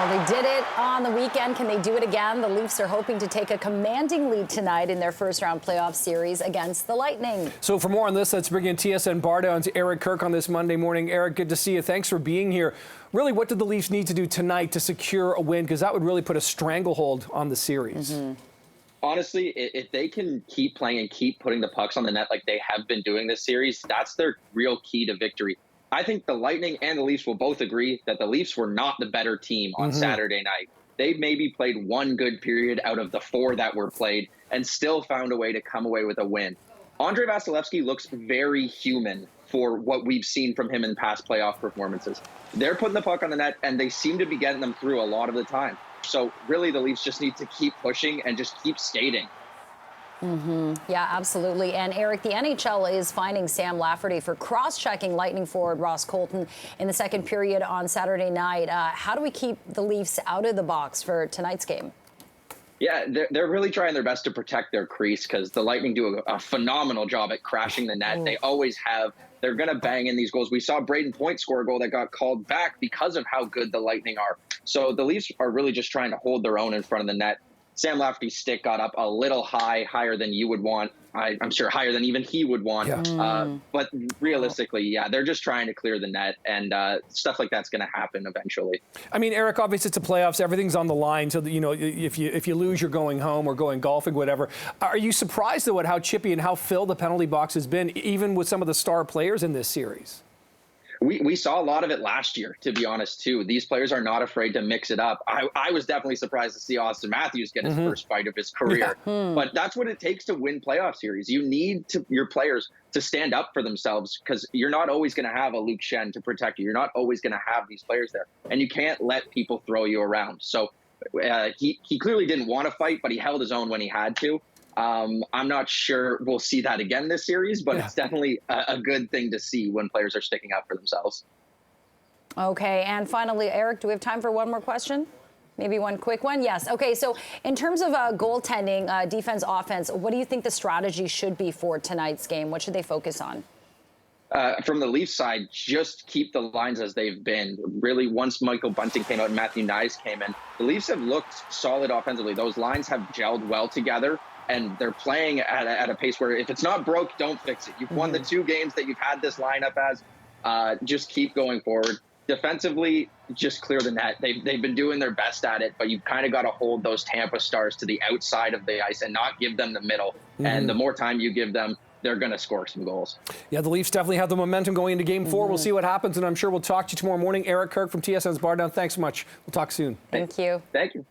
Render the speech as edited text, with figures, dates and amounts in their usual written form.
Well, they did it on the weekend. Can they do it again? The Leafs are hoping to take a commanding lead tonight in their first-round playoff series against the Lightning. So for more on this, let's bring in TSN Bar Down's Eric Kirk on this Monday morning. Eric, good to see you. Thanks for being here. Really, what did the Leafs need to do tonight to secure a win? Because that would really put a stranglehold on the series. Honestly, if they can keep playing and keep putting the pucks on the net like they have been doing this series, that's their real key to victory. I think the Lightning and the Leafs will both agree that the Leafs were not the better team on Saturday night. They maybe played one good period out of the 4 that were played and still found a way to come away with a win. Andrei Vasilevskiy looks very human for what we've seen from him in past playoff performances. They're putting the puck on the net, and they seem to be getting them through a lot of the time. So really, the Leafs just need to keep pushing and just keep skating. Yeah, absolutely. And Eric, the NHL is fining Sam Lafferty for cross-checking Lightning forward Ross Colton in the second period on Saturday night. How do we keep the Leafs out of the box for tonight's game? Yeah, they're really trying their best to protect their crease because the Lightning do a phenomenal job at crashing the net. They always have. They're going to bang in these goals. We saw Braden Point score a goal that got called back because of how good the Lightning are. So the Leafs are really just trying to hold their own in front of the net. Sam Lafferty's stick got up a little higher than you would want. I'm sure higher than even he would want. But realistically, yeah, they're just trying to clear the net, and stuff like that's going to happen eventually. I mean, Eric, obviously it's the playoffs. Everything's on the line. So, you know, if you lose, you're going home or going golfing, whatever. Are you surprised, though, at how chippy and how filled the penalty box has been, even with some of the star players in this series? We saw a lot of it last year, to be honest, too. These players are not afraid to mix it up. I was definitely surprised to see Austin Matthews get his first fight of his career. But that's what it takes to win playoff series. You need your players to stand up for themselves because you're not always going to have a Luke Shen to protect you. You're not always going to have these players there. And you can't let people throw you around. So he clearly didn't want to fight, but he held his own when he had to. I'm not sure we'll see that again this series, but it's definitely a good thing to see when players are sticking up for themselves. Okay, and finally, Eric, do we have time for one more question? Maybe one quick one? Yes. Okay, so in terms of goaltending, defense, offense, what do you think the strategy should be for tonight's game? What should they focus on? From the Leafs side, just keep the lines as they've been. Really, once Michael Bunting came out and Matthew Nyes came in, the Leafs have looked solid offensively. Those lines have gelled well together. And they're playing at a pace where if it's not broke, don't fix it. You've won the 2 games that you've had this lineup as. Just keep going forward. Defensively, just clear the net. They've been doing their best at it, but you've kind of got to hold those Tampa Stars to the outside of the ice and not give them the middle. And the more time you give them, they're going to score some goals. Yeah, the Leafs definitely have the momentum going into Game 4. We'll see what happens, and I'm sure we'll talk to you tomorrow morning. Eric Kirk from TSN's Bar Down, thanks so much. We'll talk soon. Thank you. Thank you.